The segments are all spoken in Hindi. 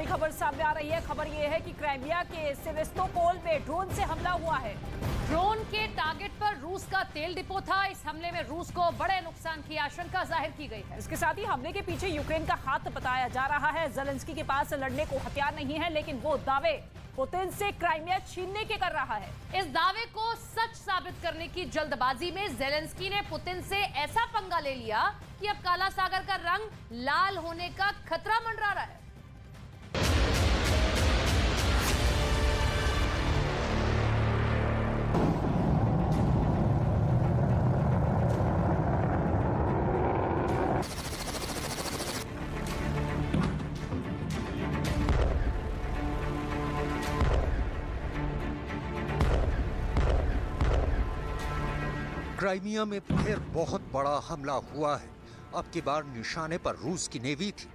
बड़ी खबर सामने आ रही है। खबर यह है कि क्राइमिया के सेवेस्तोपोल में ड्रोन से हमला हुआ है। ड्रोन के टारगेट पर रूस का तेल डिपो था। इस हमले में रूस को बड़े नुकसान की आशंका जाहिर की गई है। इसके साथ ही हमले के पीछे यूक्रेन का हाथ बताया जा रहा है। जेलेंस्की के पास लड़ने को हथियार नहीं है, लेकिन वो दावे पुतिन से क्राइमिया छीनने के कर रहा है। इस दावे को सच साबित करने की जल्दबाजी में जेलेंस्की ने पुतिन से ऐसा पंगा ले लिया कि अब काला सागर का रंग लाल होने का खतरा मंडरा रहा है। क्राइमिया में फिर बहुत बड़ा हमला हुआ है। अब की बार निशाने पर रूस की नेवी थी।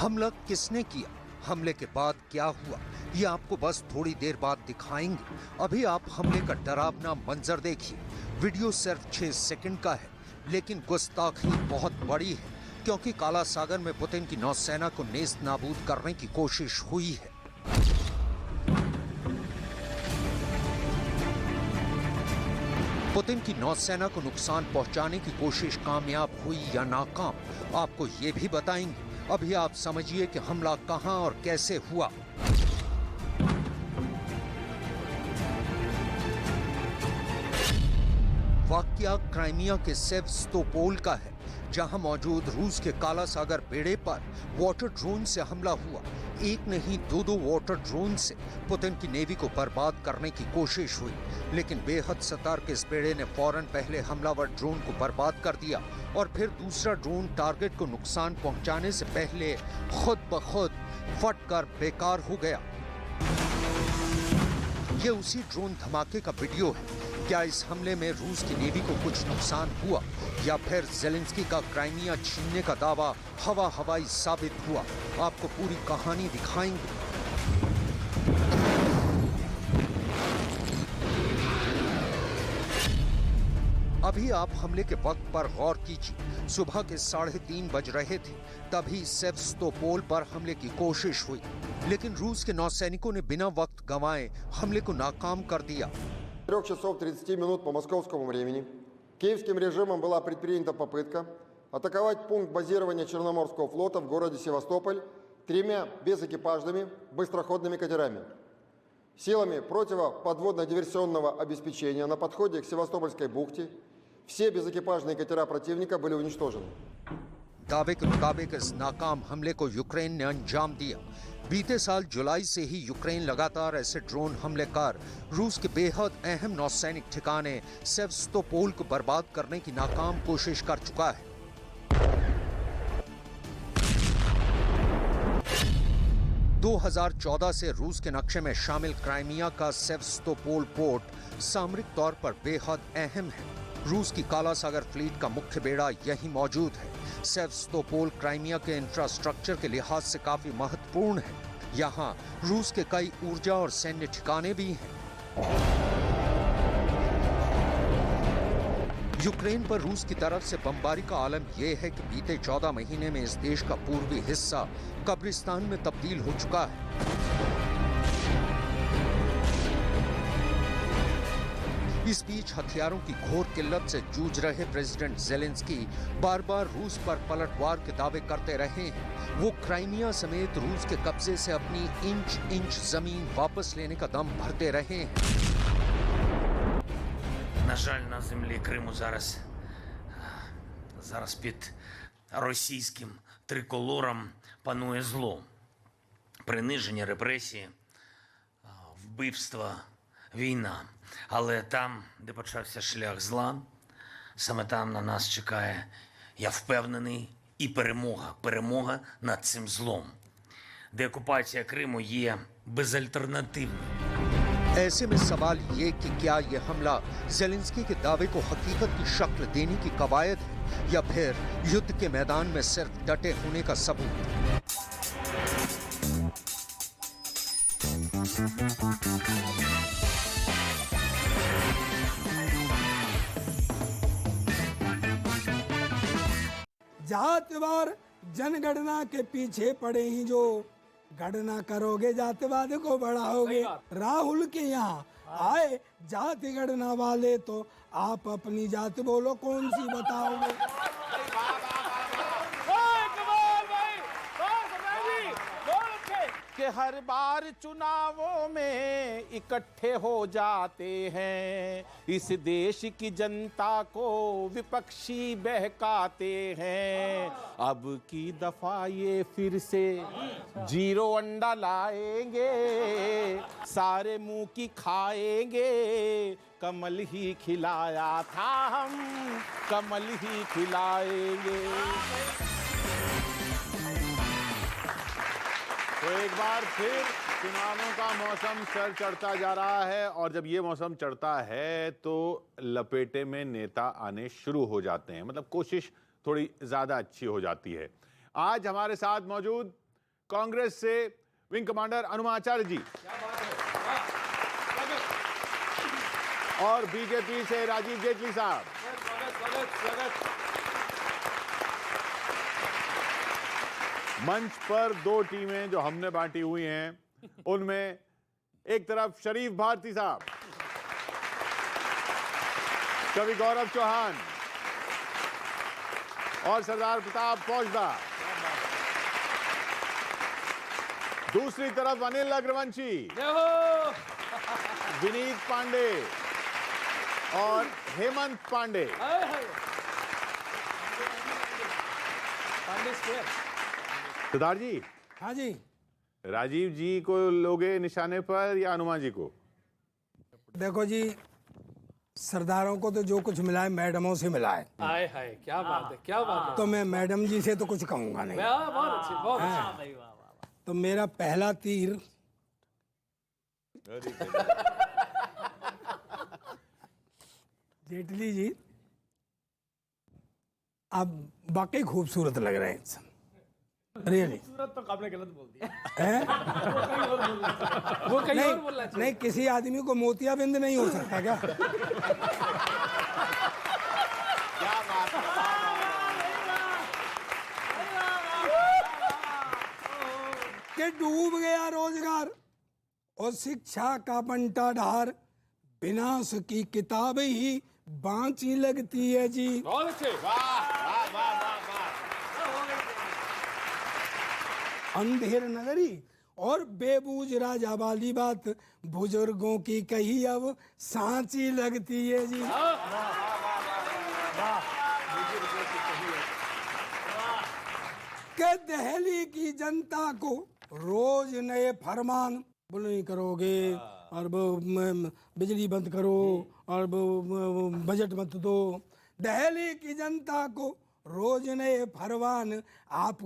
हमला किसने किया, हमले के बाद क्या हुआ, ये आपको बस थोड़ी देर बाद दिखाएंगे। अभी आप हमले का डरावना मंजर देखिए। वीडियो सिर्फ 6 सेकंड का है, लेकिन गुस्ताखी बहुत बड़ी है, क्योंकि काला सागर में पुतिन की नौसेना को नेस्त नाबूद करने की कोशिश हुई है। पुतिन की नौसेना को नुकसान पहुंचाने की कोशिश कामयाब हुई या नाकाम, आपको ये भी बताएंगे। अभी आप समझिए कि हमला कहां और कैसे हुआ। वाकया क्राइमिया के सेवस्तोपोल का है, जहां मौजूद रूस के काला सागर बेड़े पर वाटर ड्रोन से हमला हुआ। एक नहीं 2 वाटर ड्रोन से पुतिन की नेवी को बर्बाद करने की कोशिश हुई, लेकिन बेहद सतर्क इस बेड़े ने फौरन पहले हमलावर ड्रोन को बर्बाद कर दिया और फिर दूसरा ड्रोन टारगेट को नुकसान पहुंचाने से पहले खुद ब खुद फटकर बेकार हो गया। ये उसी ड्रोन धमाके का वीडियो है। क्या इस हमले में रूस की नेवी को कुछ नुकसान हुआ, या फिर जेलेंस्की का क्राइमिया छीनने का दावा हवाई साबित हुआ? आपको पूरी कहानी दिखाएंगे। अभी आप हमले के वक्त पर गौर कीजिए। सुबह के 3:30 बज रहे थे, तभी सेवस्तोपोल पर हमले की कोशिश हुई, लेकिन रूस के नौसैनिकों ने बिना वक्त गंवाए हमले को नाकाम कर दिया। 3 часов 30 минут по московскому времени киевским режимом была предпринята попытка атаковать пункт базирования Черноморского флота в городе Севастополь 3 безэкипажными быстроходными катерами. Силами противоподводно-диверсионного обеспечения на подходе к Севастопольской бухте все безэкипажные катера противника были уничтожены. दावे के मुताबिक इस नाकाम हमले को यूक्रेन ने अंजाम दिया। बीते साल जुलाई से ही यूक्रेन लगातार ऐसे ड्रोन हमले कर रूस के बेहद अहम नौसैनिक ठिकाने सेवस्तोपोल को बर्बाद करने की नाकाम कोशिश कर चुका है। – 2014 से रूस के नक्शे में शामिल क्राइमिया का सेवस्तोपोल पोर्ट सामरिक तौर पर बेहद अहम है। रूस की काला सागर फ्लीट का मुख्य बेड़ा यहीं मौजूद है। सेवस्तोपोल क्राइमिया के इंफ्रास्ट्रक्चर के लिहाज से काफी महत्वपूर्ण है। यहाँ रूस के कई ऊर्जा और सैन्य ठिकाने भी हैं। यूक्रेन पर रूस की तरफ से बमबारी का आलम यह है कि बीते 14 महीने में इस देश का पूर्वी हिस्सा कब्रिस्तान में तब्दील हो चुका है। इस बीच हथियारों की घोर किल्लत से जूझ रहे प्रेसिडेंट जेलेंस्की बार बार रूस पर पलटवार के दावे करते रहे हैं। वो क्राइमिया समेत रूस के कब्जे से अपनी इंच जमीन वापस लेने का दम भरते रहे हैं। На жаль, на землі Криму зараз під російським триколором панує зло. Приниження, репресії, вбивства, війна. Але там, де почався шлях зла, саме там на нас чекає, я впевнений, і перемога. Перемога над цим злом. Деокупація Криму є безальтернативною. ऐसे में सवाल ये कि क्या ये हमला जेलेंस्की के दावे को हकीकत की शक्ल देने की कवायद है, या फिर युद्ध के मैदान में सिर्फ डटे होने का सबूत? जातिवार जनगणना के पीछे पड़े ही जो गणना करोगे जातिवाद को बढ़ाओगे। राहुल के यहाँ आए जाति गणना वाले तो आप अपनी जाति बोलो कौन सी बताओगे। कि हर बार चुनावों में इकट्ठे हो जाते हैं, इस देश की जनता को विपक्षी बहकाते हैं। अब की दफा ये फिर से जीरो अंडा लाएंगे, सारे मुंह की खाएंगे। कमल ही खिलाया था हम, कमल ही खिलाएंगे। तो एक बार फिर चुनावों का मौसम सर चढ़ता जा रहा है, और जब ये मौसम चढ़ता है तो लपेटे में नेता आने शुरू हो जाते हैं, मतलब कोशिश थोड़ी ज्यादा अच्छी हो जाती है। आज हमारे साथ मौजूद कांग्रेस से विंग कमांडर हनुमाचार्य जी और बीजेपी से राजीव जेटली साहब, मंच पर दो टीमें जो हमने बांटी हुई हैं, उनमें एक तरफ शरीफ भारती साहब, कवि गौरव चौहान और सरदार प्रताप फौजदार, दूसरी तरफ अनिल अग्रवंशी, विनीत पांडे और हेमंत पांडे। सरदार जी, हाँ जी, राजीव जी को लोगे निशाने पर या हनुमान जी को? देखो जी, सरदारों को तो जो कुछ मिला है मैडमों से मिला है। हाय हाय, क्या बात है, क्या बात है। तो मैं मैडम जी से तो कुछ कहूंगा नहीं। बहुत अच्छी, बहुत अच्छी। तो मेरा पहला तीर जेटली जी, आप वाकई खूबसूरत लग रहे हैं। रियली सूरत तो आपने गलत बोल दिया। हैं? वो कहीं और बोलना चाहिए। नहीं, किसी आदमी को मोतियाबिंद नहीं हो सकता क्या? कि डूब गया रोजगार और शिक्षा का बंटा ढार, विनाश की किताब ही बांची लगती है जी। बहुत अच्छे, अंधेर नगरी और बेबूज राजा वाली बात बुजुर्गों की कही अब सांची लगती है जी। के दिल्ली की जनता को रोज नए फरमान बुलंद करोगे और बिजली बंद करो और बजट मत दो। दिल्ली की जनता को रोज नए फरमान आप